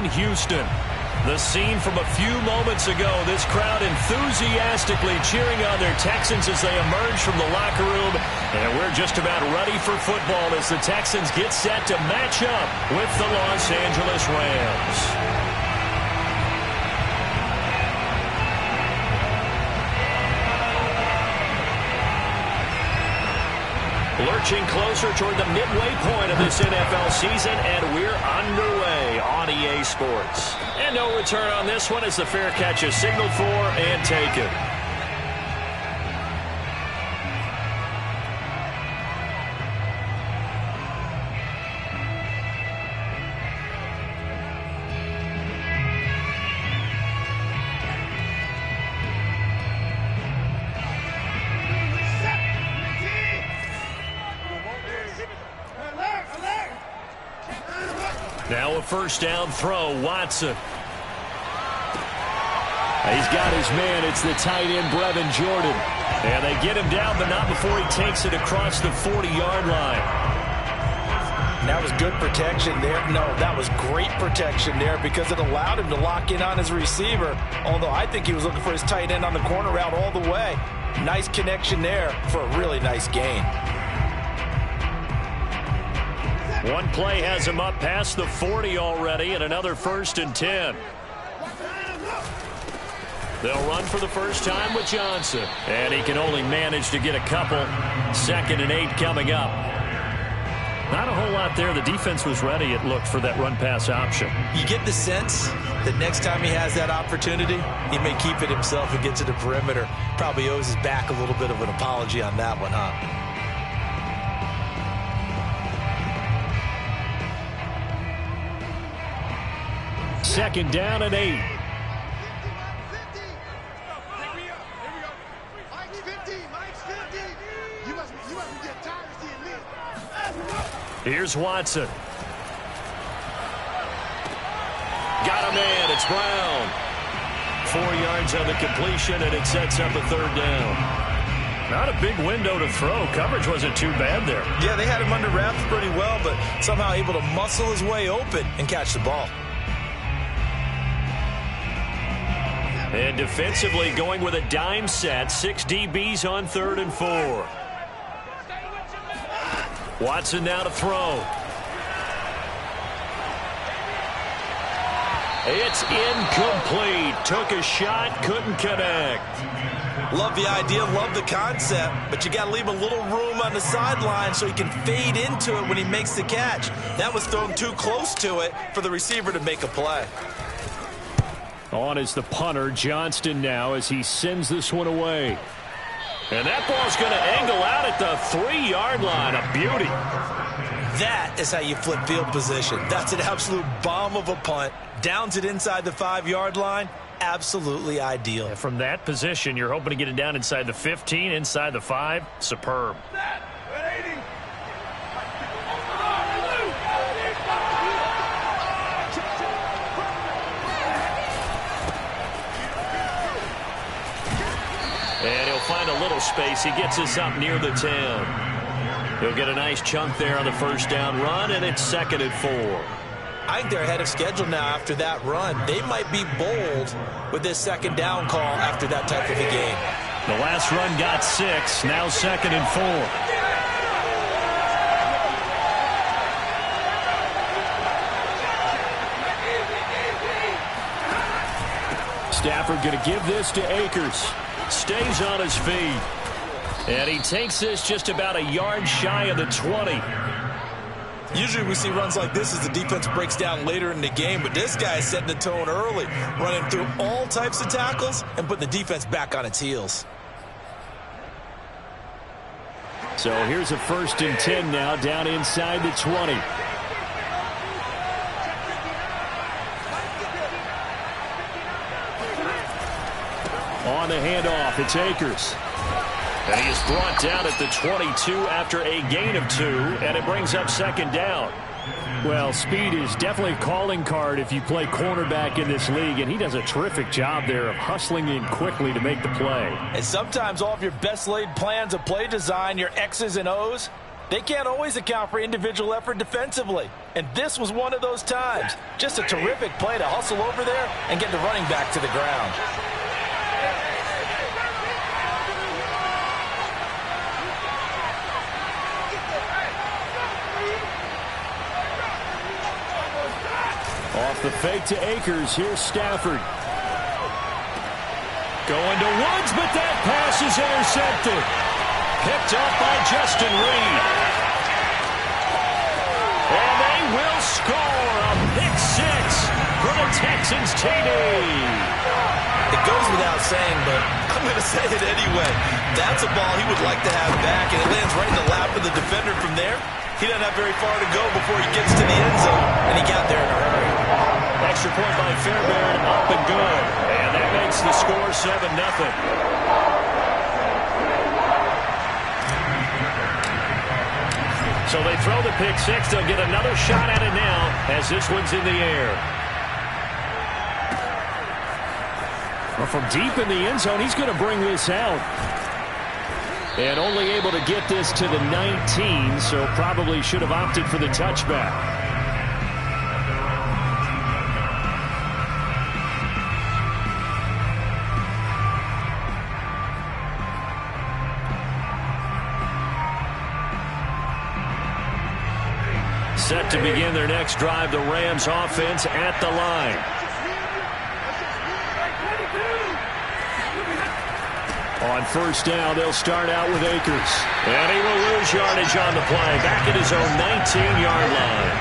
in Houston. The scene from a few moments ago, this crowd enthusiastically cheering on their Texans as they emerge from the locker room. And we're just about ready for football as the Texans get set to match up with the Los Angeles Rams. Lurching closer toward the midway point of this NFL season, and we're underway on EA Sports. And no return on this one as the fair catch is signaled for and taken. Now a first down throw, Watson. He's got his man. It's the tight end, Brevin Jordan. And they get him down, but not before he takes it across the 40-yard line. That was good protection there. No, that was great protection there because it allowed him to lock in on his receiver. Although I think he was looking for his tight end on the corner route all the way. Nice connection there for a really nice gain. One play has him up past the 40 already, and another 1st and 10. They'll run for the first time with Johnson. And he can only manage to get a couple. 2nd and 8 coming up. Not a whole lot there. The defense was ready, it looked, for that run-pass option. You get the sense that next time he has that opportunity, he may keep it himself and get to the perimeter. Probably owes his back a little bit of an apology on that one, huh? 2nd down and 8. Here's Watson. Got a man. It's Brown. 4 yards on the completion, and it sets up a 3rd down. Not a big window to throw. Coverage wasn't too bad there. Yeah, they had him under wraps pretty well, but somehow able to muscle his way open and catch the ball. And defensively going with a dime set. 6 DBs on 3rd and 4. Watson now to throw. It's incomplete. Took a shot, couldn't connect. Love the idea, love the concept, but you got to leave a little room on the sideline so he can fade into it when he makes the catch. That was thrown too close to it for the receiver to make a play. On is the punter, Johnston, now as he sends this one away. And that ball's going to angle out at the 3-yard line. A beauty. That is how you flip field position. That's an absolute bomb of a punt. Downs it inside the 5-yard line. Absolutely ideal. And from that position, you're hoping to get it down inside the 15, inside the 5. Superb. And he'll find a little space. He gets us up near the 10. He'll get a nice chunk there on the first down run, and it's 2nd and 4. I think they're ahead of schedule now after that run. They might be bold with this 2nd down call after that type of a game. The last run got 6. Now 2nd and 4. Stafford going to give this to Akers. Stays on his feet. And he takes this just about a yard shy of the 20. Usually we see runs like this as the defense breaks down later in the game, but this guy is setting the tone early, running through all types of tackles and putting the defense back on its heels. So here's a 1st and 10 now, down inside the 20. On the handoff, it's Akers. And he is brought down at the 22 after a gain of 2, and it brings up 2nd down. Well, speed is definitely a calling card if you play cornerback in this league, and he does a terrific job there of hustling in quickly to make the play. And sometimes all of your best laid plans of play design, your X's and O's, They can't always account for individual effort defensively, and this was one of those times. Just a terrific play to hustle over there and get the running back to the ground. Off the fake to Akers, here's Stafford. Going to Woods, but that pass is intercepted. Picked up by Justin Reed. And they will score a pick six for the Texans TD. It goes without saying, but I'm going to say it anyway. That's a ball he would like to have back, and it lands right in the lap of the defender from there. He doesn't have very far to go before he gets to the end zone, and he got there in a hurry. Extra point by Fairbairn, up and good. And that makes the score 7-0. So they throw the pick six. They'll get another shot at it now as this one's in the air. Well, from deep in the end zone, he's going to bring this out. And only able to get this to the 19, so probably should have opted for the touchback. Set to begin their next drive, the Rams offense at the line. On first down, they'll start out with Akers. And he will lose yardage on the play. Back at his own 19-yard line.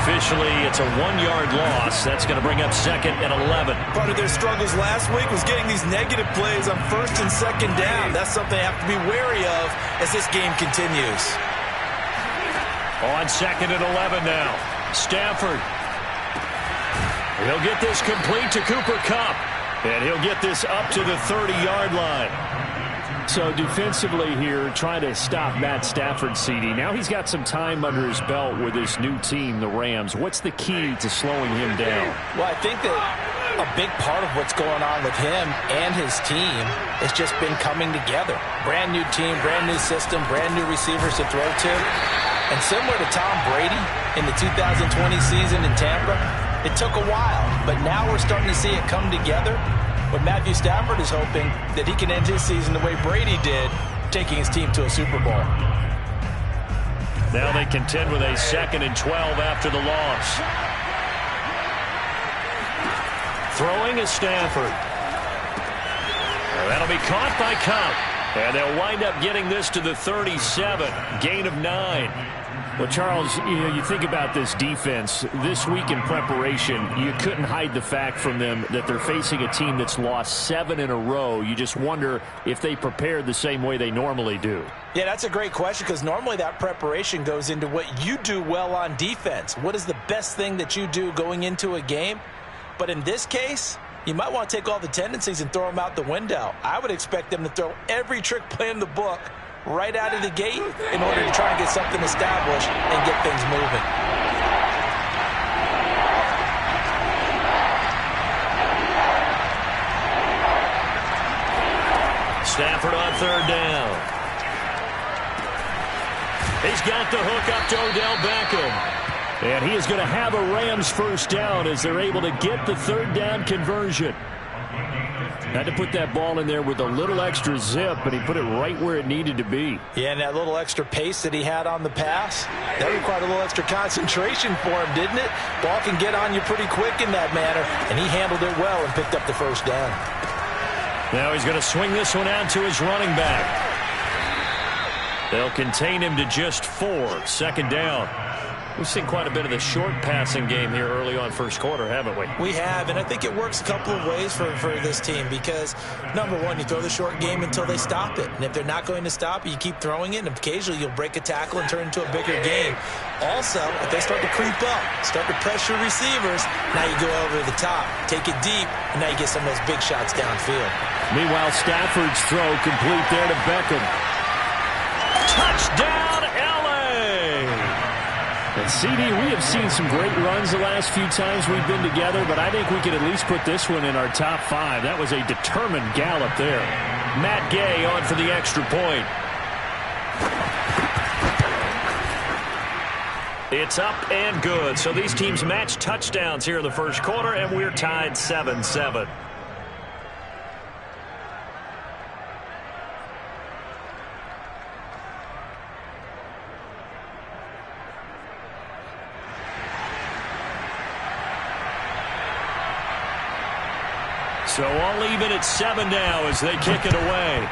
Officially, it's a 1-yard loss. That's going to bring up 2nd and 11. Part of their struggles last week was getting these negative plays on 1st and 2nd down. That's something they have to be wary of as this game continues. On 2nd and 11 now. Stafford. He'll get this complete to Cooper Kupp. And he'll get this up to the 30-yard line. So defensively here, trying to stop Matt Stafford, CD. Now he's got some time under his belt with his new team, the Rams. What's the key to slowing him down? Well, I think that a big part of what's going on with him and his team has just been coming together. Brand new team, brand new system, brand new receivers to throw to. And similar to Tom Brady in the 2020 season in Tampa, it took a while, but now we're starting to see it come together. But Matthew Stafford is hoping that he can end his season the way Brady did, taking his team to a Super Bowl. Now they contend with a 2nd and 12 after the loss. Throwing is Stafford. That'll be caught by Kupp. And they'll wind up getting this to the 37. Gain of 9. Well, Charles, you think about this defense. This week in preparation, you couldn't hide the fact from them that they're facing a team that's lost 7 in a row. You just wonder if they prepared the same way they normally do. Yeah, that's a great question because normally that preparation goes into what you do well on defense. What is the best thing that you do going into a game? But in this case, you might want to take all the tendencies and throw them out the window. I would expect them to throw every trick play in the book right out of the gate in order to try and get something established and get things moving. Stafford on 3rd down. He's got the hook up to Odell Beckham. And he is going to have a Rams first down as they're able to get the 3rd down conversion. Had to put that ball in there with a little extra zip, but he put it right where it needed to be. Yeah, and that little extra pace that he had on the pass, that required a little extra concentration for him, didn't it? Ball can get on you pretty quick in that manner, and he handled it well and picked up the first down. Now he's going to swing this one out to his running back. They'll contain him to just 4. 2nd down. We've seen quite a bit of the short passing game here early on first quarter, haven't we? We have, and I think it works a couple of ways for this team because, number one, you throw the short game until they stop it. And if they're not going to stop it, you keep throwing it, and occasionally you'll break a tackle and turn it into a bigger game. Also, if they start to creep up, start to pressure receivers, now you go over the top, take it deep, and now you get some of those big shots downfield. Meanwhile, Stafford's throw complete there to Beckham. Touchdown, L.A.! And CD, we have seen some great runs the last few times we've been together, but I think we could at least put this one in our top 5. That was a determined gallop there. Matt Gay on for the extra point. It's up and good. So these teams match touchdowns here in the first quarter, and we're tied 7-7. So all even at 7 now as they kick it away.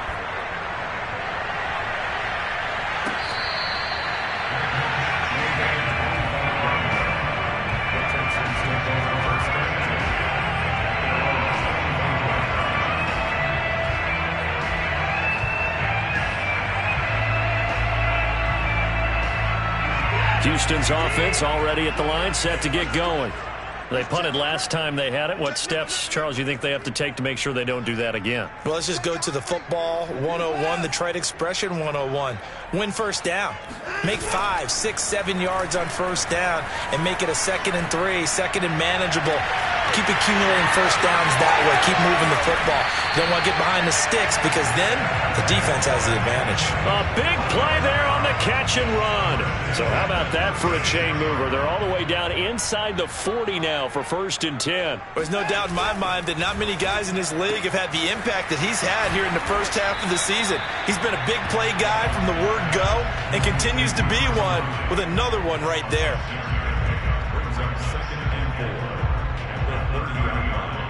Houston's offense already at the line, set to get going. They punted last time they had it. What steps, Charles, you think they have to take to make sure they don't do that again? Well, let's just go to the football 101, the trite expression 101. Win first down. Make 5, 6, 7 yards on first down and make it a 2nd and 3, 2nd and manageable. Keep accumulating first downs that way. Keep moving the football. You don't want to get behind the sticks because then the defense has the advantage. A big play there on the catch and run. So how about that for a chain mover? They're all the way down inside the 40 now for 1st and 10. There's no doubt in my mind that not many guys in this league have had the impact that he's had here in the first half of the season. He's been a big play guy from the word go and continues to be one with another one right there. Brings up 2nd and 4 at the 30-yard line.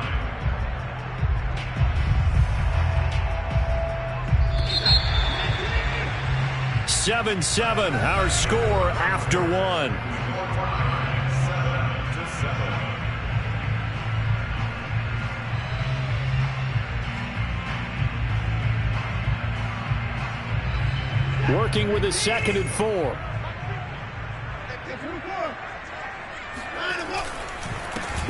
7-7, our score after 1. 7-7. Working with a 2nd and 4.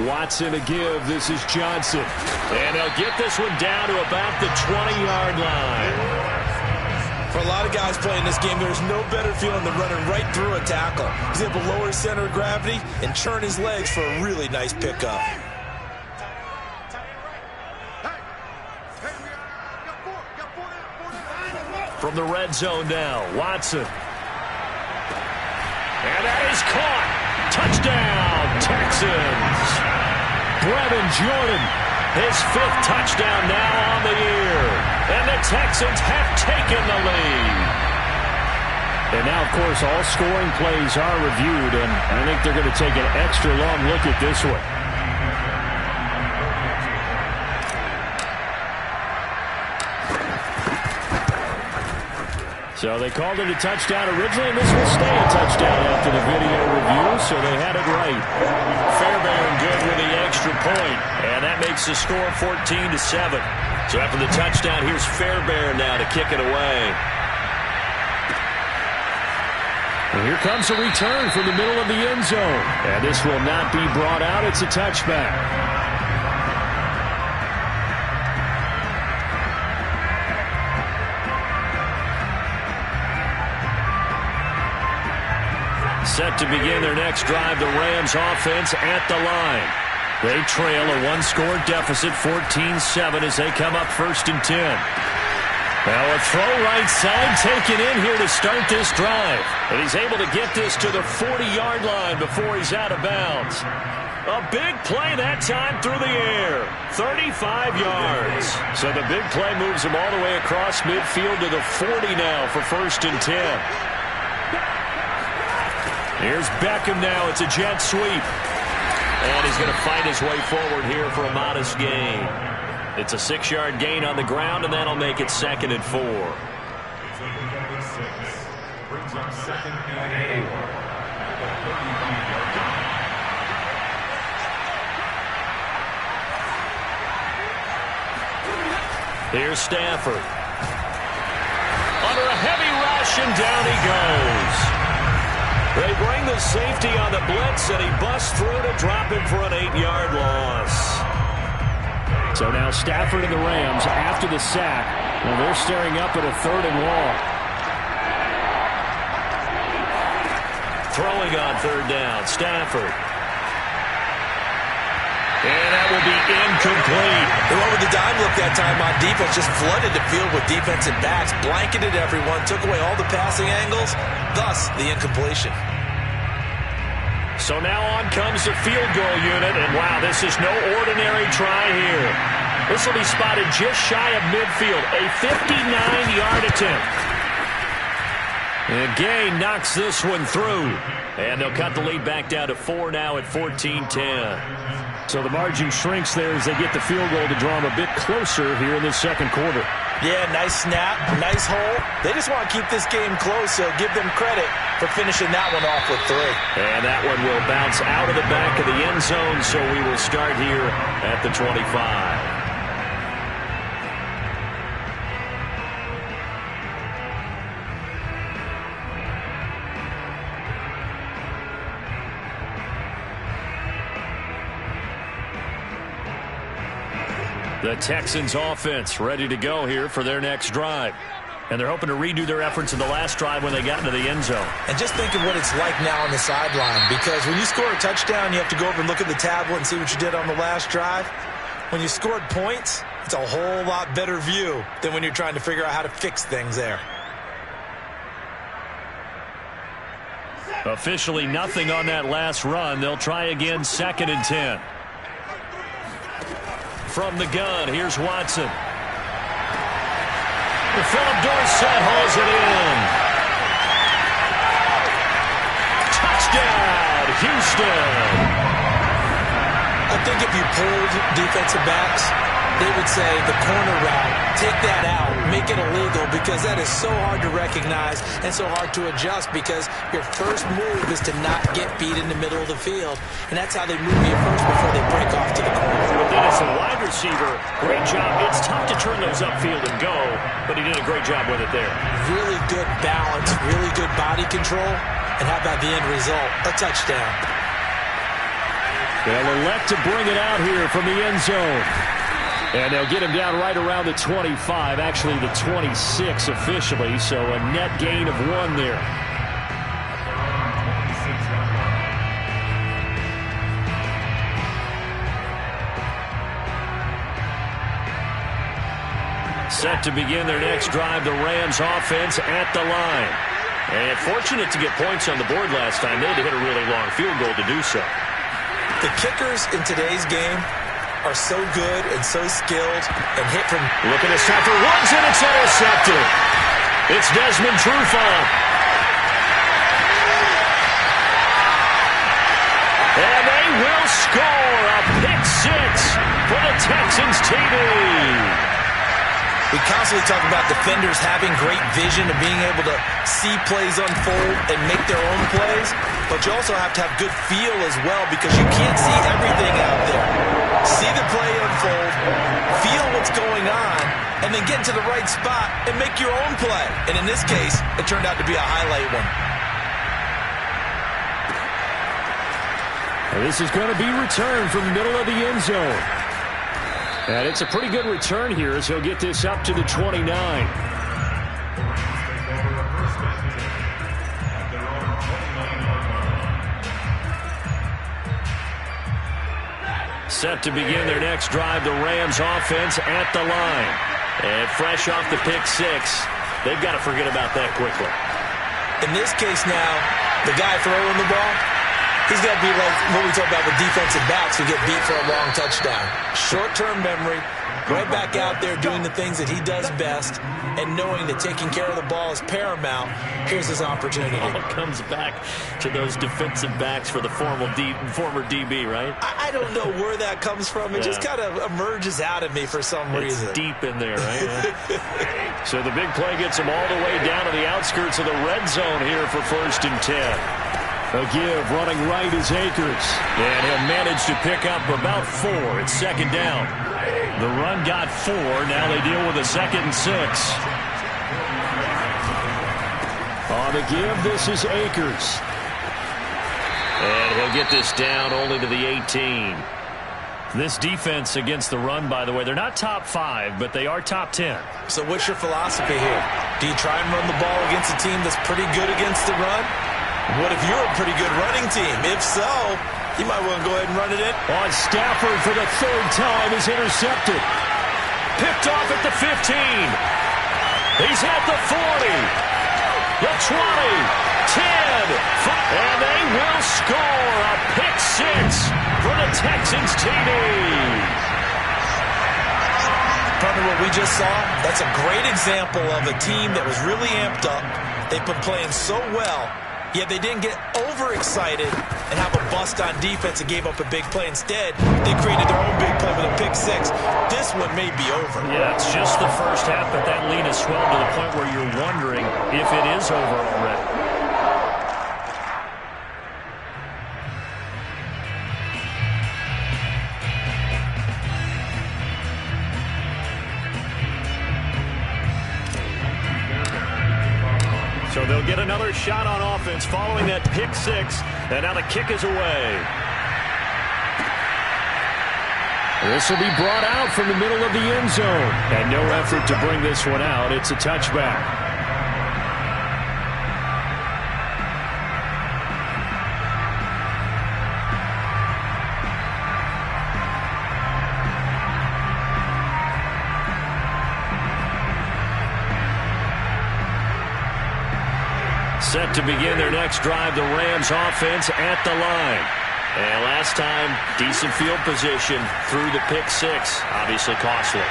Watson to give. This is Johnson. And they'll get this one down to about the 20-yard line. For a lot of guys playing this game, there's no better feeling than running right through a tackle. He's able to lower his center of gravity and churn his legs for a really nice pickup. From the red zone now, Watson. And that is caught. Touchdown, Texans. Brevin Jordan, his 5th touchdown now on the year. And the Texans have taken the lead. And now, of course, all scoring plays are reviewed, and I think they're going to take an extra long look at this one. So they called it a touchdown originally, and this will stay a touchdown after the video review, so they had it right. Fairbairn good with the extra point, and that makes the score 14-7. So after the touchdown, here's Fairbairn now to kick it away. And here comes a return from the middle of the end zone, and this will not be brought out. It's a touchback. Set to begin their next drive, the Rams offense at the line. They trail a 1-score deficit, 14-7 as they come up 1st and 10. Now a throw right side taken in here to start this drive. And he's able to get this to the 40-yard line before he's out of bounds. A big play that time through the air. 35 yards. So the big play moves him all the way across midfield to the 40 now for 1st and 10. Here's Beckham now. It's a jet sweep. And he's going to fight his way forward here for a modest gain. It's a 6-yard gain on the ground, and that'll make it 2nd and 4. Brings up 2nd and 4 at the 35-yard line. Here's Stafford. Under a heavy rush, and down he goes. They bring the safety on the blitz, and he busts through to drop him for an 8-yard loss. So now Stafford and the Rams after the sack. Well, they're staring up at a 3rd and long. Throwing on 3rd down, Stafford. And that will be incomplete. They went with the dime look that time on defense, just flooded the field with defensive backs, blanketed everyone, took away all the passing angles, thus the incompletion. So now on comes the field goal unit, and wow, this is no ordinary try here. This will be spotted just shy of midfield, a 59-yard attempt. And Gay knocks this one through, and they'll cut the lead back down to 4 now at 14-10. So the margin shrinks there as they get the field goal to draw them a bit closer here in the second quarter. Yeah, nice snap, nice hole. They just want to keep this game close, so give them credit for finishing that one off with 3. And that one will bounce out of the back of the end zone, so we will start here at the 25. The Texans offense ready to go here for their next drive. And they're hoping to redo their efforts in the last drive when they got into the end zone. And just think of what it's like now on the sideline, because when you score a touchdown, you have to go over and look at the tablet and see what you did on the last drive. When you scored points, it's a whole lot better view than when you're trying to figure out how to fix things there. Officially nothing on that last run. They'll try again, 2nd and 10. From the gun, here's Watson. Philip Dorsett hauls it in. Touchdown, Houston. I think if you pulled defensive backs, they would say the corner route, take that out, make it illegal, because that is so hard to recognize and so hard to adjust, because your first move is to not get beat in the middle of the field, and that's how they move you first before they break off to the corner. But then as a wide receiver, great job. It's tough to turn those upfield and go, but he did a great job with it there. Really good balance, really good body control, and how about the end result? A touchdown. They'll elect to bring it out here from the end zone. And they'll get him down right around the 25, actually the 26 officially, so a net gain of 1 there. Set to begin their next drive, the Rams offense at the line. And fortunate to get points on the board last time. They had to hit a really long field goal to do so. The kickers in today's game are so good and so skilled and hit from... Looking to stop for runs, and it's intercepted. It's Desmond Trufant. And they will score a pick 6 for the Texans TV. We constantly talk about defenders having great vision and being able to see plays unfold and make their own plays, but you also have to have good feel as well, because you can't see everything out there. See the play unfold, feel what's going on, and then get into the right spot and make your own play. And in this case, it turned out to be a highlight one. And this is going to be returned from the middle of the end zone. And it's a pretty good return here as he'll get this up to the 29. Set to begin their next drive, the Rams offense at the line. And fresh off the pick 6, they've got to forget about that quickly. In this case now, the guy throwing the ball, he's got to be like what we talk about with defensive backs who get beat for a long touchdown. Short-term memory, right back out there doing the things that he does best, and knowing that taking care of the ball is paramount. Here's his opportunity. All comes back to those defensive backs for the former DB, right? I don't know where that comes from. It just kind of emerges out of me for some reason. It's deep in there, right? So the big play gets him all the way down to the outskirts of the red zone here for 1st and 10. A give running right is Akers. And he'll manage to pick up about 4. It's 2nd down. The run got 4. Now they deal with a 2nd and 6. On the give, this is Akers. And he'll get this down only to the 18. This defense against the run, by the way, they're not top 5, but they are top 10. So what's your philosophy here? Do you try and run the ball against a team that's pretty good against the run? What if you're a pretty good running team? If so, you might want to go ahead and run it in. On Stafford for the 3rd time is intercepted. Picked off at the 15. He's at the 40. The 20, 10, and they will score a pick six for the Texans TD. Partner, what we just saw, that's a great example of a team that was really amped up. They've been playing so well, yet they didn't get overexcited and have a bust on defense and gave up a big play. Instead, they created their own big play with a pick six. This one may be over. Yeah, it's just the first half, but that lead has swelled to the point where you're wondering if it is over already. So they'll get another shot on offense following that pick six, and now the kick is away. This will be brought out from the middle of the end zone, and no effort to bring this one out. It's a touchback. Set to begin their next drive, the Rams offense at the line. And last time, decent field position through the pick six. Obviously costly.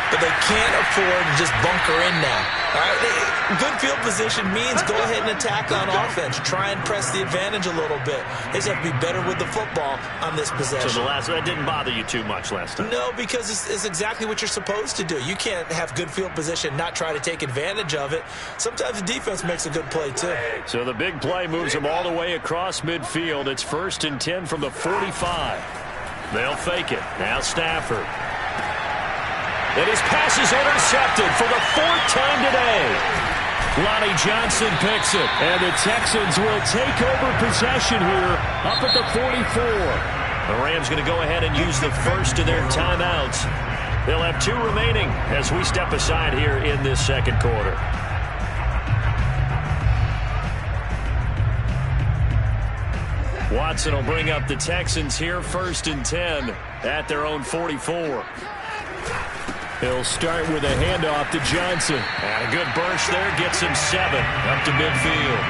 But they can't afford to just bunker in now. All right? Good field position means go ahead and attack on offense. Try and press the advantage a little bit. They just have to be better with the football on this possession. So that didn't bother you too much last time? No, because it's exactly what you're supposed to do. You can't have good field position, not try to take advantage of it. Sometimes the defense makes a good play, too. So the big play moves them all the way across midfield. It's 1st and 10 from the 45. They'll fake it. Now Stafford. And his pass is intercepted for the 4th time today. Lonnie Johnson picks it. And the Texans will take over possession here up at the 44. The Rams going to go ahead and use the first of their timeouts. They'll have 2 remaining as we step aside here in this second quarter. Watson will bring up the Texans here 1st and 10 at their own 44. He'll start with a handoff to Johnson. And a good burst there gets him 7 up to midfield.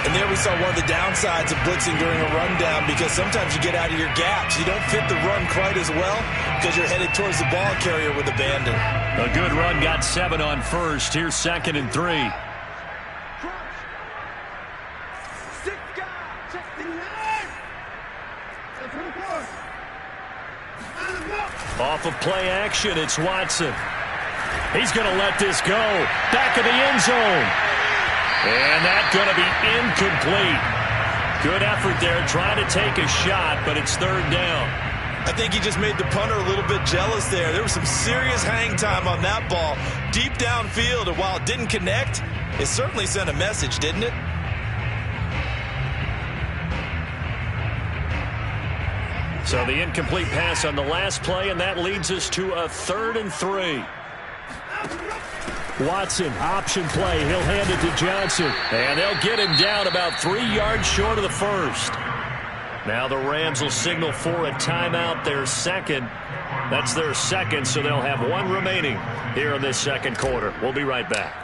And there we saw one of the downsides of blitzing during a rundown, because sometimes you get out of your gaps. You don't fit the run quite as well because you're headed towards the ball carrier with abandon. A good run got 7 on first. Here's 2nd and 3. Off of play action, it's Watson. He's going to let this go. Back of the end zone. And that's going to be incomplete. Good effort there, trying to take a shot, but it's 3rd down. I think he just made the punter a little bit jealous there. There was some serious hang time on that ball. Deep downfield, and while it didn't connect, it certainly sent a message, didn't it? So the incomplete pass on the last play, and that leads us to a 3rd and 3. Watson, option play. He'll hand it to Johnson. And they'll get him down about 3 yards short of the first. Now the Rams will signal for a timeout, their second. That's their second, so they'll have 1 remaining here in this second quarter. We'll be right back.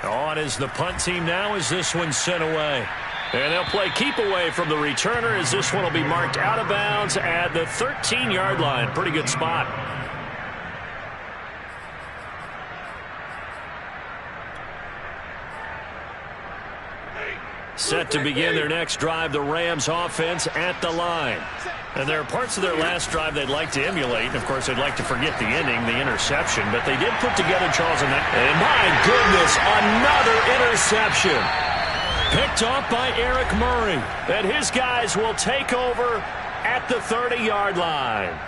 On is the punt team now as this one's sent away. And they'll play keep away from the returner as this one will be marked out of bounds at the 13-yard line. Pretty good spot. Set to begin their next drive, the Rams offense at the line. And there are parts of their last drive they'd like to emulate. Of course, they'd like to forget the ending, the interception. But they did put together, Charles, and my goodness, another interception. Picked off by Eric Murray. And his guys will take over at the 30-yard line.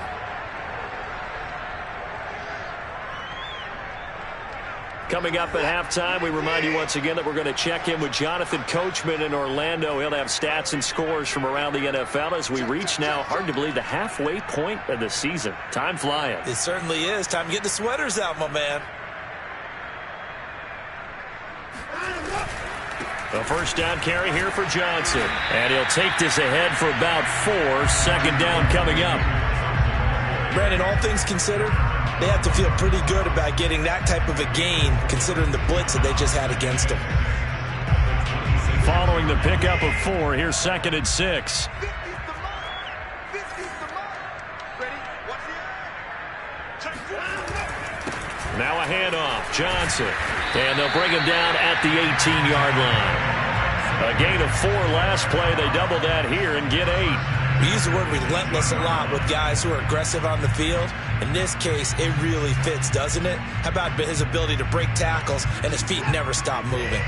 Coming up at halftime, we remind you once again that we're going to check in with Jonathan Coachman in Orlando. He'll have stats and scores from around the NFL as we reach now, hard to believe, the halfway point of the season. Time flying. It certainly is. Time to get the sweaters out, my man. The first down carry here for Johnson. And he'll take this ahead for about 4. 2nd down coming up. Brandon, all things considered, They have to feel pretty good about getting that type of a gain, considering the blitz that they just had against them. Following the pickup of 4, here's 2nd and 6. Now a handoff, Johnson. And they'll bring him down at the 18-yard line. A gain of 4 last play. They double that here and get 8. We use the word relentless a lot with guys who are aggressive on the field. In this case, it really fits, doesn't it? How about his ability to break tackles and his feet never stop moving?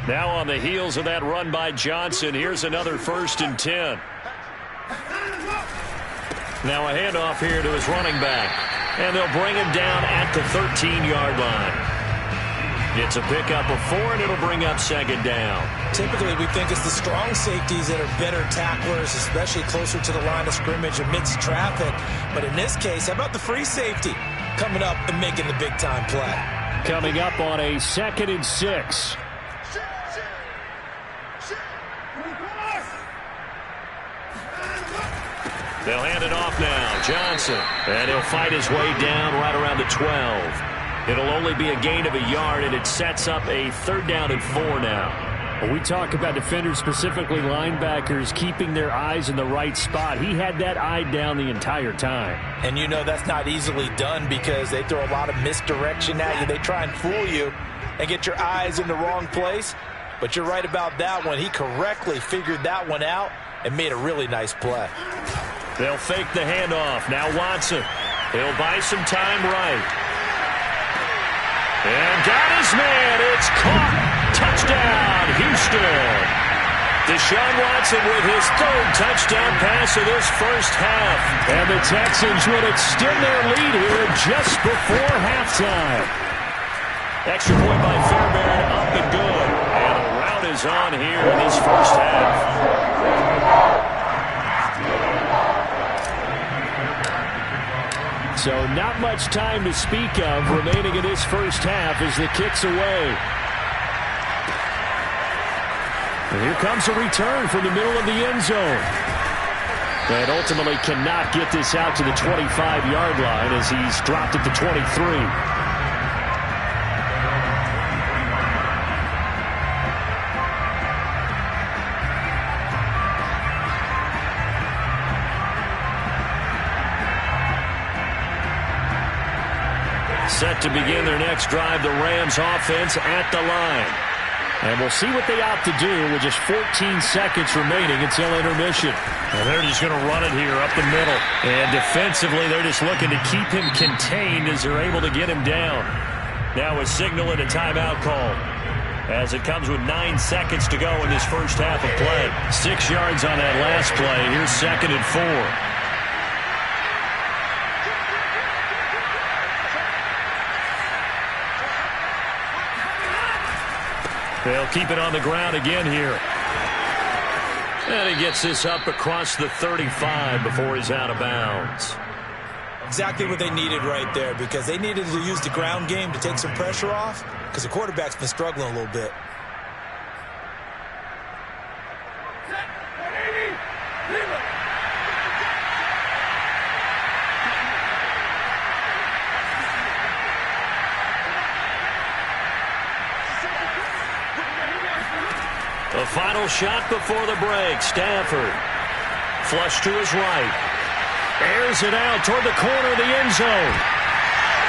Now on the heels of that run by Johnson, here's another 1st and 10. Now a handoff here to his running back. And they'll bring him down at the 13-yard line. It's a pickup of 4, and it'll bring up 2nd down. Typically, we think it's the strong safeties that are better tacklers, especially closer to the line of scrimmage amidst traffic. But in this case, how about the free safety coming up and making the big-time play? Coming up on a 2nd and 6. They'll hand it off now. Johnson. And he'll fight his way down right around the 12. It'll only be a gain of a yard, and it sets up a 3rd down and 4 now. When we talk about defenders, specifically linebackers, keeping their eyes in the right spot, he had that eye down the entire time. And you know that's not easily done because they throw a lot of misdirection at you. They try and fool you and get your eyes in the wrong place. But you're right about that one. He correctly figured that one out and made a really nice play. They'll fake the handoff. Now Watson. He'll buy some time right. And got his man. It's caught. Touchdown, Houston. Deshaun Watson with his 3rd touchdown pass of this first half. And the Texans will extend their lead here just before halftime. Extra point by Fairbairn, up and good. And a rout is on here in this first half. So not much time to speak of remaining in this first half as the kick's away. And here comes a return from the middle of the end zone. And ultimately cannot get this out to the 25-yard line as he's dropped at the 23. Set to begin their next drive, the Rams offense at the line. And we'll see what they opt to do with just 14 seconds remaining until intermission. And they're just going to run it here up the middle. And defensively, they're just looking to keep him contained as they're able to get him down. Now a signal and a timeout call as it comes with 9 seconds to go in this first half of play. 6 yards on that last play. Here's 2nd and 4. They'll keep it on the ground again here. And he gets this up across the 35 before he's out of bounds. Exactly what they needed right there because they needed to use the ground game to take some pressure off because the quarterback's been struggling a little bit. The final shot before the break. Stafford. Flush to his right. Airs it out toward the corner of the end zone.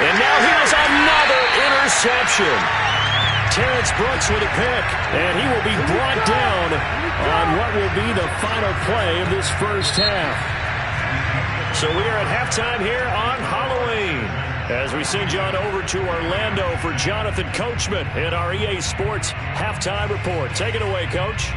And now here's another interception. Terrence Brooks with a pick. And he will be brought down on what will be the final play of this first half. So we are at halftime here on Halloween, as we send you on over to Orlando for Jonathan Coachman in our EA Sports Halftime Report. Take it away, Coach.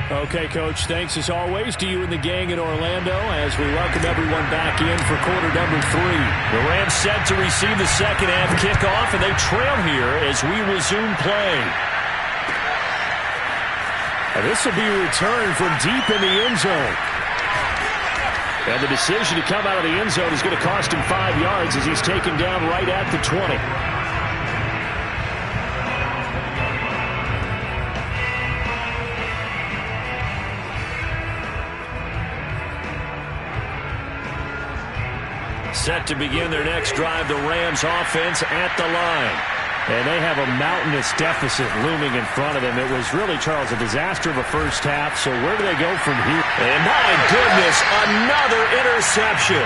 Okay, Coach, thanks as always to you and the gang in Orlando as we welcome everyone back in for quarter number 3. The Rams set to receive the second half kickoff, and they trail here as we resume play. And this will be a return from deep in the end zone. And the decision to come out of the end zone is going to cost him 5 yards as he's taken down right at the 20. Set to begin their next drive, the Rams offense at the line. And they have a mountainous deficit looming in front of them. It was really, Charles, a disaster of a first half. So where do they go from here? And my goodness, another interception.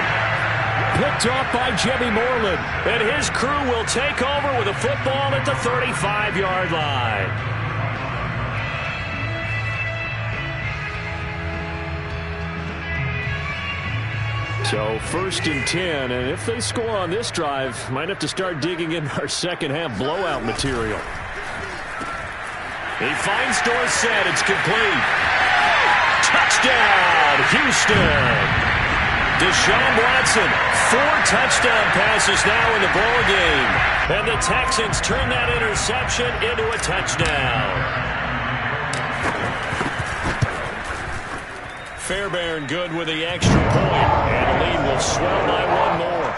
Picked off by Jimmy Moreland. And his crew will take over with a football at the 35-yard line. So 1st and 10, and if they score on this drive, might have to start digging in our second half blowout material. He finds Dorsett. It's complete. Touchdown, Houston. Deshaun Watson, 4 touchdown passes now in the ball game. And the Texans turn that interception into a touchdown. Fairbairn good with the extra point, and the lead will swell by 1 more.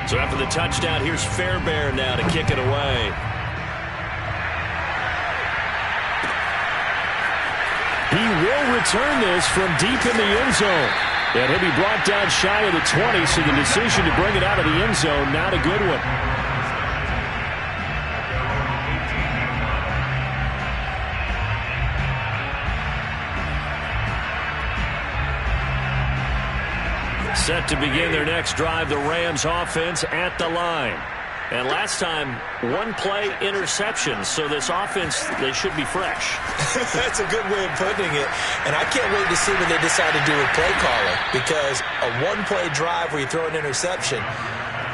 So after the touchdown, here's Fairbairn now to kick it away. He will return this from deep in the end zone. And he'll be brought down shy of the 20, so the decision to bring it out of the end zone, not a good one. Set to begin their next drive, the Rams offense at the line. And last time, 1-play interception. So this offense, they should be fresh. That's a good way of putting it. And I can't wait to see what they decide to do with play calling. Because a 1-play drive where you throw an interception,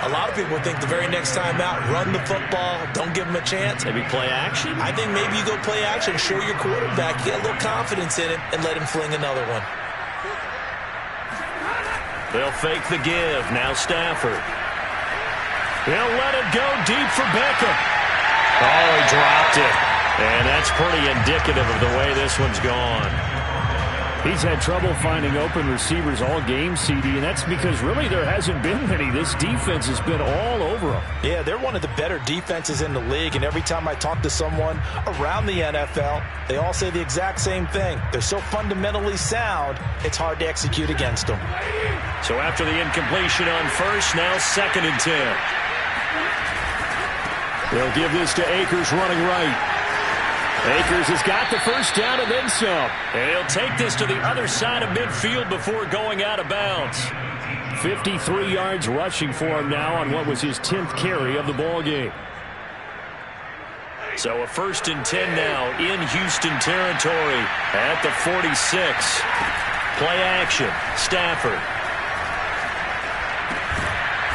a lot of people think the very next time out, run the football, don't give them a chance. Maybe play action? I think maybe you go play action, show your quarterback, get a little confidence in it, and let him fling another one. They'll fake the give. Now Stafford. They'll let it go deep for Beckham. Oh, he dropped it. And that's pretty indicative of the way this one's gone. He's had trouble finding open receivers all game, CD, and that's because really there hasn't been many. This defense has been all over them. Yeah, they're one of the better defenses in the league, and every time I talk to someone around the NFL, they all say the exact same thing. They're so fundamentally sound, it's hard to execute against them. So after the incompletion on first, now 2nd and 10. They'll give this to Akers running right. Akers has got the first down and then some. And he'll take this to the other side of midfield before going out of bounds. 53 yards rushing for him now on what was his 10th carry of the ball game. So a 1st and 10 now in Houston territory at the 46. Play action. Stafford.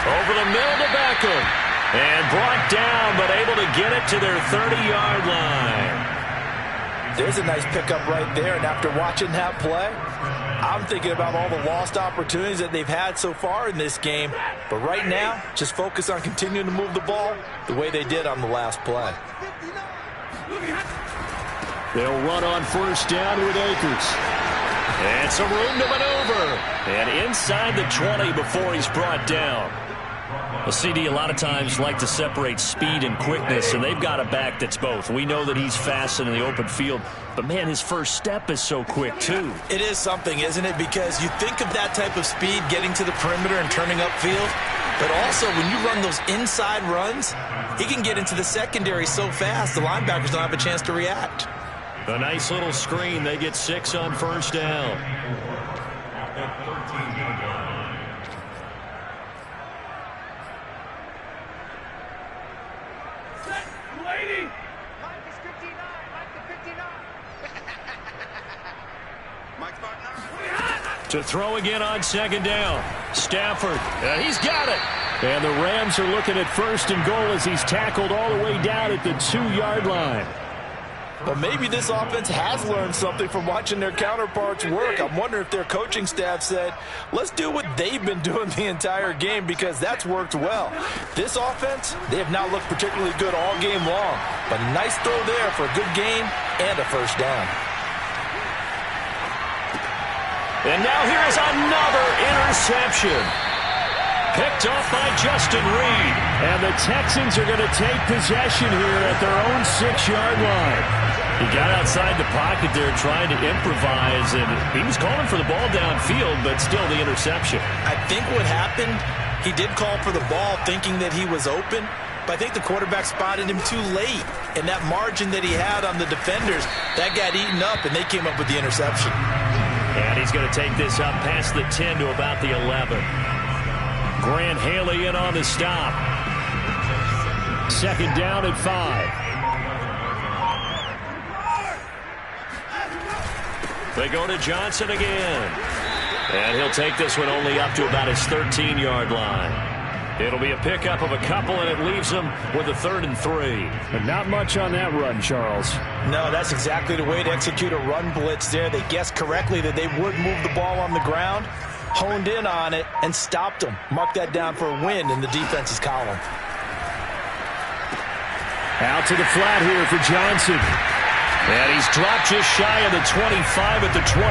Over the middle to Beckham. And brought down, but able to get it to their 30-yard line. There's a nice pickup right there, and after watching that play, I'm thinking about all the lost opportunities that they've had so far in this game. But right now, just focus on continuing to move the ball the way they did on the last play. They'll run on first down with Akers. And some room to maneuver. And inside the 20 before he's brought down. Well, CD, a lot of times like to separate speed and quickness, and they've got a back that's both. We know that he's fast in the open field, but, man, his first step is so quick, too. It is something, isn't it? Because you think of that type of speed getting to the perimeter and turning upfield, but also when you run those inside runs, he can get into the secondary so fast the linebackers don't have a chance to react. A nice little screen. They get 6 on first down. To throw again on 2nd down. Stafford, he's got it. And the Rams are looking at 1st and goal as he's tackled all the way down at the 2-yard line. But maybe this offense has learned something from watching their counterparts work. I'm wondering if their coaching staff said, let's do what they've been doing the entire game, because that's worked well. This offense, they have not looked particularly good all game long. But a nice throw there for a good gain and a first down. And now here is another interception. Picked off by Justin Reed. And the Texans are going to take possession here at their own 6-yard line. He got outside the pocket there trying to improvise, and he was calling for the ball downfield, but still the interception. I think what happened, he did call for the ball thinking that he was open, but I think the quarterback spotted him too late. And that margin that he had on the defenders, that got eaten up, and they came up with the interception. And he's going to take this up past the 10 to about the 11. Grant Haley in on the stop. 2nd down at 5. They go to Johnson again. And he'll take this one only up to about his 13-yard line. It'll be a pickup of a couple, and it leaves them with a 3rd and 3. But not much on that run, Charles. No, that's exactly the way to execute a run blitz there. They guessed correctly that they would move the ball on the ground, honed in on it, and stopped them. Mark that down for a win in the defense's column. Out to the flat here for Johnson. And he's dropped just shy of the 25 at the 24.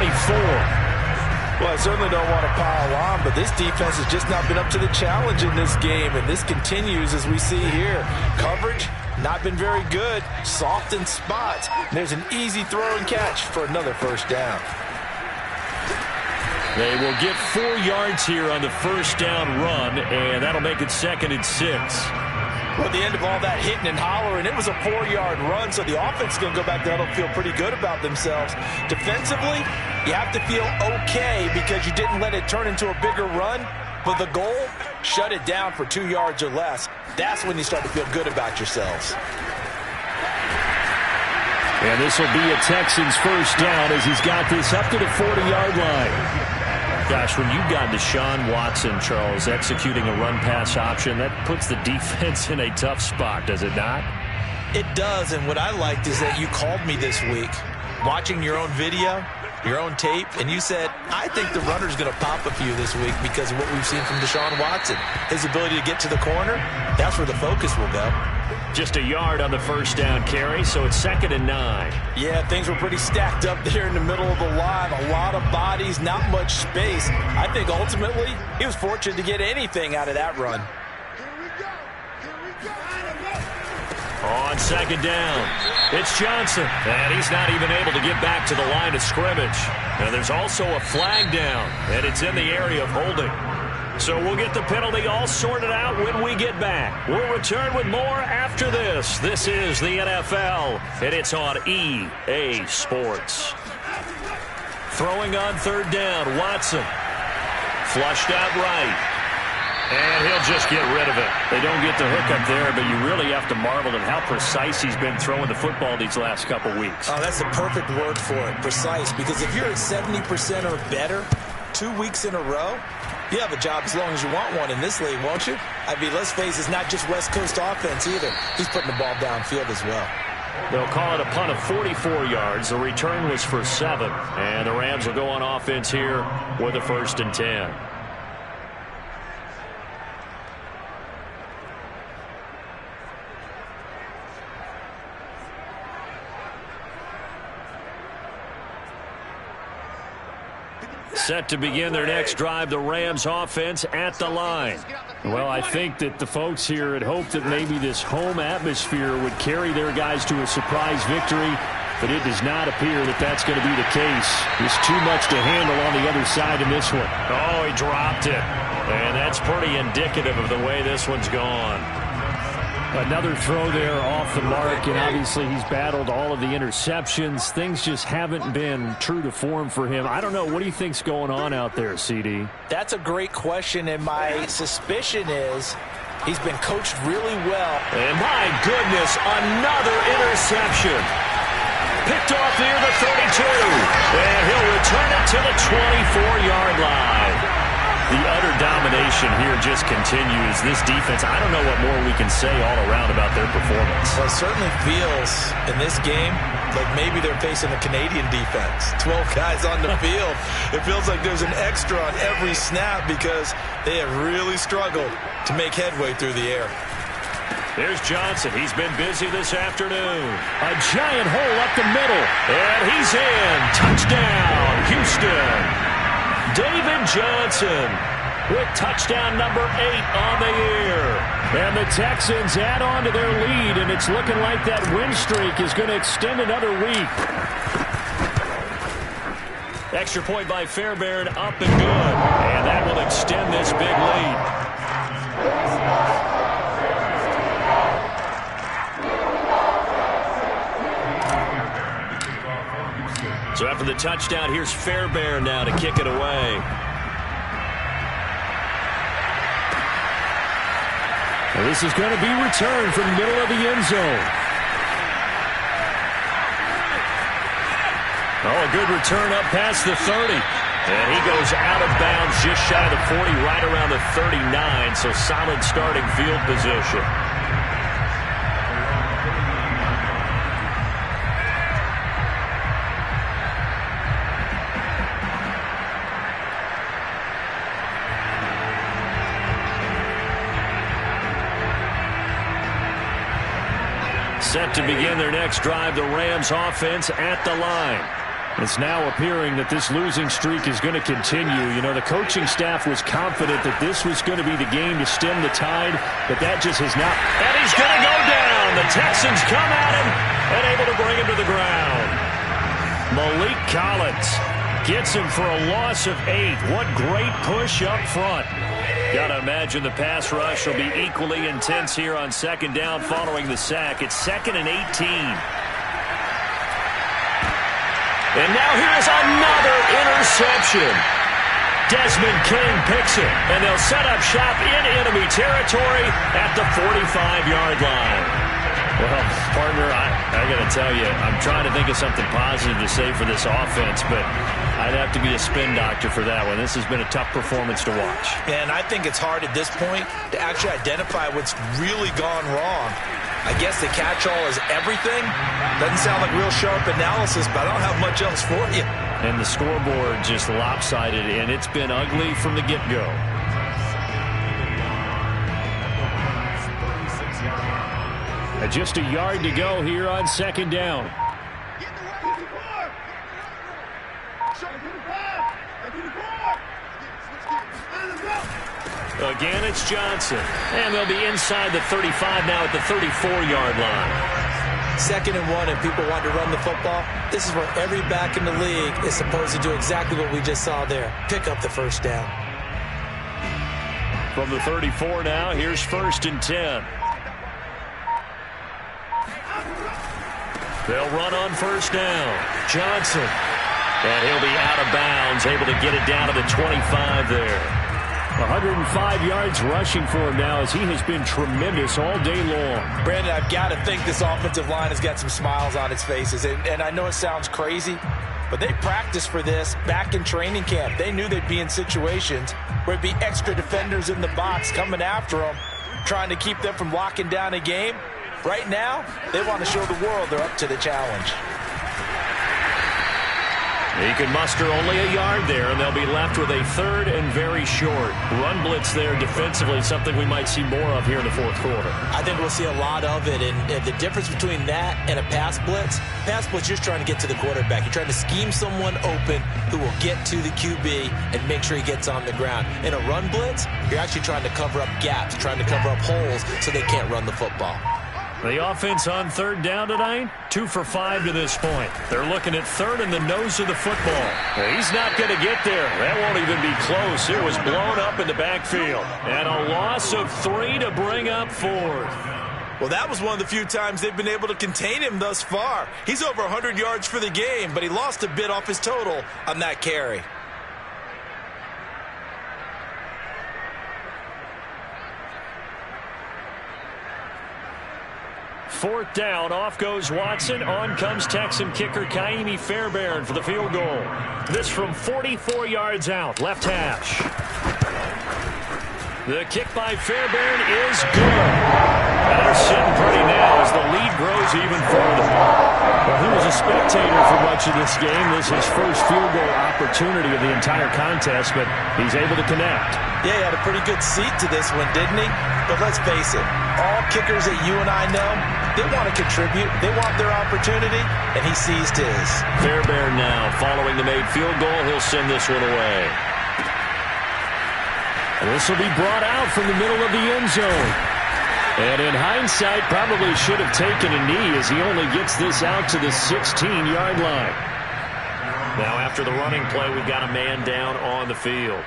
Well, I certainly don't want to pile on, but this defense has just not been up to the challenge in this game, and this continues as we see here. Coverage, not been very good, soft in spots. There's an easy throw and catch for another 1st down. They will get 4 yards here on the 1st down run, and that'll make it 2nd and 6. Well, at the end of all that hitting and hollering, it was a 4-yard run, so the offense is going to go back there and feel pretty good about themselves. Defensively, you have to feel okay because you didn't let it turn into a bigger run, but the goal, shut it down for 2 yards or less. That's when you start to feel good about yourselves. And this will be a Texans 1st down as he's got this up to the 40-yard line. Gosh, when you've got Deshaun Watson, Charles, executing a run-pass option, that puts the defense in a tough spot, does it not? It does, and what I liked is that you called me this week, watching your own video, your own tape, and you said, I think the runner's going to pop a few this week because of what we've seen from Deshaun Watson. His ability to get to the corner, that's where the focus will go. Just a yard on the 1st down carry, so it's 2nd and 9. Yeah, things were pretty stacked up there in the middle of the line. A lot of bodies, not much space. I think ultimately he was fortunate to get anything out of that run. On 2nd down, it's Johnson, and he's not even able to get back to the line of scrimmage. And there's also a flag down, and it's in the area of holding. So we'll get the penalty all sorted out when we get back. We'll return with more after this. This is the NFL, and it's on EA Sports. Throwing on 3rd down, Watson. Flushed out right. And he'll just get rid of it. They don't get the hook up there, but you really have to marvel at how precise he's been throwing the football these last couple weeks. Oh, that's the perfect word for it, precise. Because if you're at 70% or better 2 weeks in a row, you have a job as long as you want one in this league, won't you? I mean, let's face it, it's not just West Coast offense either. He's putting the ball downfield as well. They'll call it a punt of 44 yards. The return was for 7. And the Rams will go on offense here with a 1st and 10. Set to begin their next drive, the Rams offense at the line. Well, I think that the folks here had hoped that maybe this home atmosphere would carry their guys to a surprise victory, but it does not appear that that's going to be the case. There's too much to handle on the other side in this one. Oh, he dropped it. And that's pretty indicative of the way this one's gone. Another throw there off the mark, and obviously he's battled all of the interceptions. Things just haven't been true to form for him. I don't know. What do you think's going on out there, CD? That's a great question, and my suspicion is he's been coached really well. And my goodness, another interception. Picked off near the 32. And he'll return it to the 24-yard line. The utter domination here just continues. This defense, I don't know what more we can say all around about their performance. Well, it certainly feels in this game like maybe they're facing a Canadian defense. 12 guys on the field. It feels like there's an extra on every snap because they have really struggled to make headway through the air. There's Johnson. He's been busy this afternoon. A giant hole up the middle. And he's in. Touchdown, Houston. David Johnson. with touchdown number 8 on the year. And the Texans add on to their lead, and it's looking like that win streak is going to extend another week. Extra point by Fairbairn, up and good. And that will extend this big lead. So after the touchdown, here's Fairbairn now to kick it away. Well, this is going to be returned from the middle of the end zone. Oh, a good return up past the 30. And he goes out of bounds just shy of the 40, right around the 39. So solid starting field position. Set to begin their next drive, the Rams offense at the line. It's now appearing that this losing streak is going to continue. You know, the coaching staff was confident that this was going to be the game to stem the tide, but that just has not. And he's going to go down. The Texans come at him and able to bring him to the ground. Malik Collins gets him for a loss of 8. What great push up front. Got to imagine the pass rush will be equally intense here on second down following the sack. It's 2nd and 18. And now here's another interception. Desmond King picks it, and they'll set up shop in enemy territory at the 45-yard line. Well, partner, I got to tell you, I'm trying to think of something positive to say for this offense, but I'd have to be a spin doctor for that one. This has been a tough performance to watch. And I think it's hard at this point to actually identify what's really gone wrong. I guess the catch-all is everything. Doesn't sound like real sharp analysis, but I don't have much else for you. And the scoreboard just lopsided, and it's been ugly from the get-go. Just a yard to go here on second down. Again, it's Johnson. And they'll be inside the 35 now at the 34-yard line. 2nd and 1, and people want to run the football. This is where every back in the league is supposed to do exactly what we just saw there. Pick up the first down. From the 34 now, here's 1st and 10. They'll run on first down. Johnson. And he'll be out of bounds, able to get it down to the 25 there. 105 yards rushing for him now as he has been tremendous all day long. Brandon, I've got to think this offensive line has got some smiles on its faces. And I know it sounds crazy, but they practiced for this back in training camp. They knew they'd be in situations where it'd be extra defenders in the box coming after them, trying to keep them from locking down a game. Right now, they want to show the world they're up to the challenge. He can muster only a yard there, and they'll be left with a 3rd and very short. Run blitz there defensively, something we might see more of here in the 4th quarter. I think we'll see a lot of it, and the difference between that and a pass blitz, you're just trying to get to the quarterback. You're trying to scheme someone open who will get to the QB and make sure he gets on the ground. In a run blitz, you're actually trying to cover up gaps, trying to cover up holes so they can't run the football. The offense on 3rd down tonight, 2 for 5 to this point. They're looking at 3rd in the nose of the football. He's not going to get there. That won't even be close. It was blown up in the backfield. And a loss of 3 to bring up 4th. Well, that was one of the few times they've been able to contain him thus far. He's over 100 yards for the game, but he lost a bit off his total on that carry. Fourth down, off goes Watson. On comes Texan kicker Kaimi Fairbairn for the field goal. This from 44 yards out, left hash. The kick by Fairbairn is good. And they're sitting pretty now as the lead grows even further. Well, he was a spectator for much of this game. This is his first field goal opportunity of the entire contest, but he's able to connect. Yeah, he had a pretty good seat to this one, didn't he? But let's face it, all kickers that you and I know, they want to contribute. They want their opportunity, and he seized his. Fairbairn now, following the made field goal, he'll send this one away. This will be brought out from the middle of the end zone. And in hindsight, probably should have taken a knee as he only gets this out to the 16-yard line. Now after the running play, we've got a man down on the field.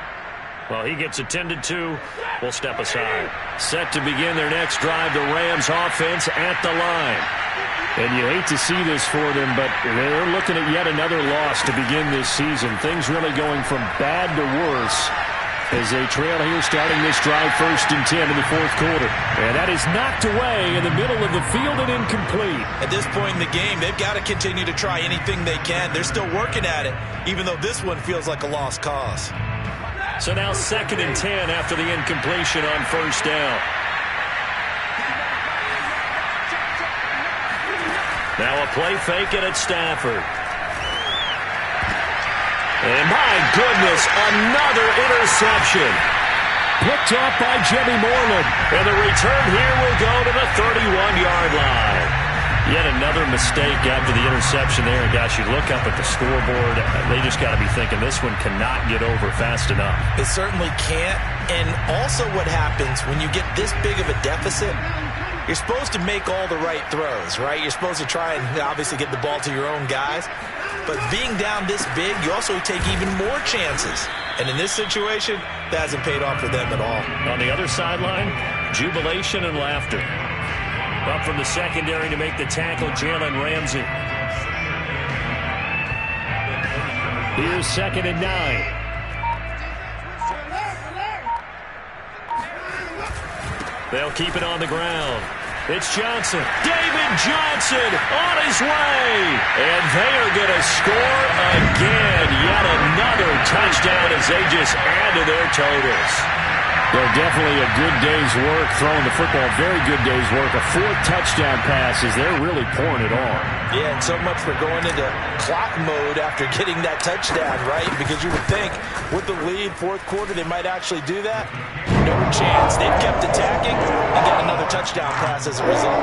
Well, he gets attended to. We'll step aside. Set to begin their next drive, the Rams offense at the line. And you hate to see this for them, but they're looking at yet another loss to begin this season. Things really going from bad to worse as they trail here starting this drive 1st and 10 in the 4th quarter. And that is knocked away in the middle of the field and incomplete. At this point in the game, they've got to continue to try anything they can. They're still working at it, even though this one feels like a lost cause. So now 2nd and 10 after the incompletion on 1st down. Now a play fake it at Stafford. And my goodness, another interception. Picked off by Jimmy Moreland. And the return here will go to the 31-yard line. Yet another mistake after the interception there. And gosh, you look up at the scoreboard, they just got to be thinking this one cannot get over fast enough. It certainly can't. And also what happens when you get this big of a deficit, you're supposed to make all the right throws, right? You're supposed to try and obviously get the ball to your own guys. But being down this big, you also take even more chances. And in this situation, that hasn't paid off for them at all. On the other sideline, jubilation and laughter. Up from the secondary to make the tackle, Jalen Ramsey. Here's 2nd and 9. They'll keep it on the ground. It's Johnson. David Johnson on his way. And they are going to score again. Yet another touchdown as they just add to their totals. Well, definitely a good day's work throwing the football. Very good day's work. A 4th touchdown pass as they're really pouring it on. Yeah, and so much for going into clock mode after getting that touchdown, right? Because you would think with the lead, 4th quarter, they might actually do that. No chance. They've kept attacking and get another touchdown pass as a result.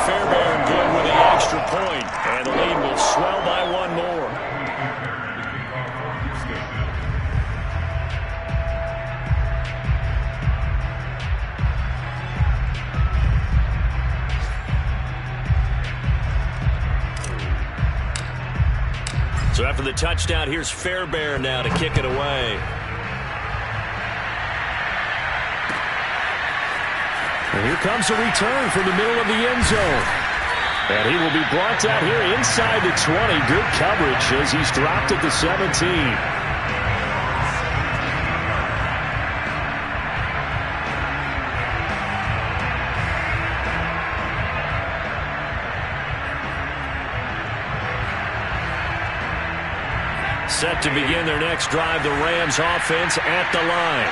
Fairbairn good with the extra point, and the lead will swell by one more. So after the touchdown, here's Fairbairn now to kick it away. And here comes a return from the middle of the end zone. And he will be brought down here inside the 20. Good coverage as he's dropped at the 17. Set to begin their next drive, the Rams offense at the line.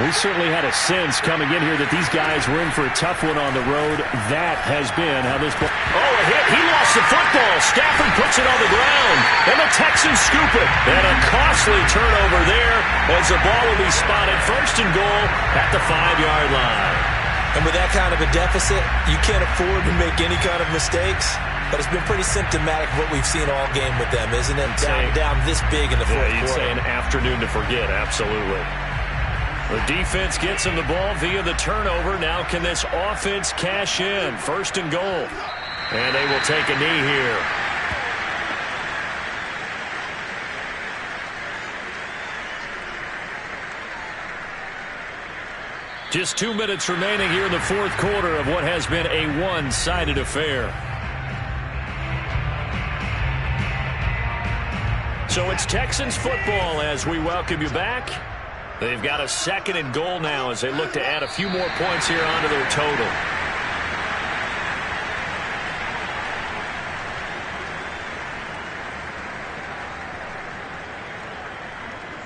We certainly had a sense coming in here that these guys were in for a tough one on the road. That has been how this ball... Oh, a hit. He lost the football. Stafford puts it on the ground. And the Texans scoop it. And a costly turnover there as the ball will be spotted 1st and goal at the 5-yard line. And with that kind of a deficit, you can't afford to make any kind of mistakes. But it's been pretty symptomatic of what we've seen all game with them, isn't it? Down this big in the 4th quarter. You'd say an afternoon to forget, absolutely. The defense gets him the ball via the turnover. Now can this offense cash in? 1st and goal. And they will take a knee here. Just 2 minutes remaining here in the 4th quarter of what has been a one-sided affair. So it's Texans football as we welcome you back. They've got a 2nd and goal now as they look to add a few more points here onto their total.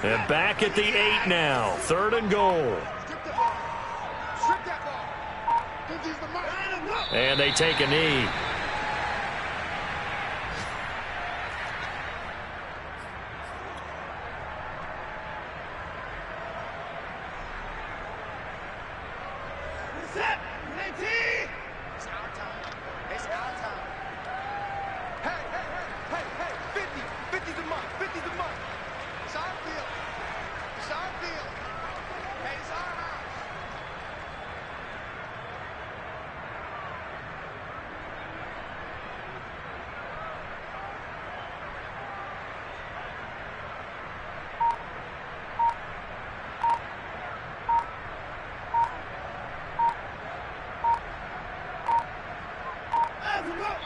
And back at the 8 now. 3rd and goal. And they take a knee.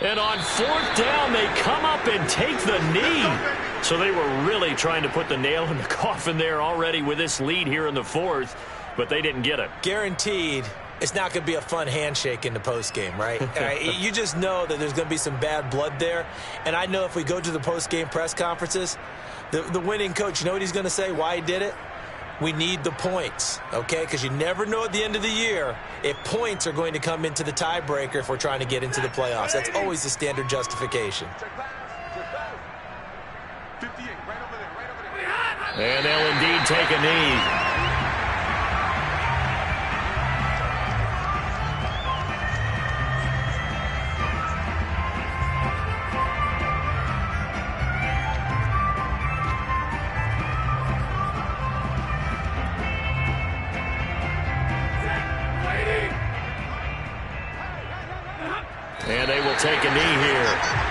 And on fourth down, they come up and take the knee. So they were really trying to put the nail in the coffin there already with this lead here in the fourth, but they didn't get it. Guaranteed it's not going to be a fun handshake in the postgame, right? You just know that there's going to be some bad blood there. And I know if we go to the postgame press conferences, the winning coach, you know what he's going to say, why he did it? We need the points, okay? Because you never know at the end of the year if points are going to come into the tiebreaker if we're trying to get into the playoffs. That's always the standard justification. And they'll indeed take a knee. And they will take a knee here.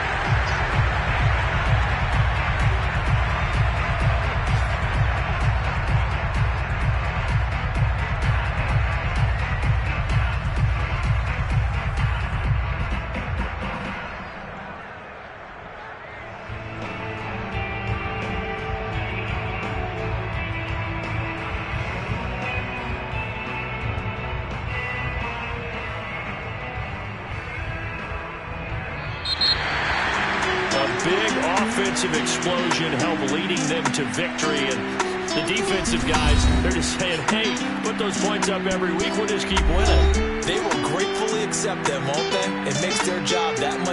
Offensive explosion helped leading them to victory, and the defensive guys, they're just saying, hey, put those points up every week, we'll just keep winning. They will gratefully accept them, won't they? It makes their job that much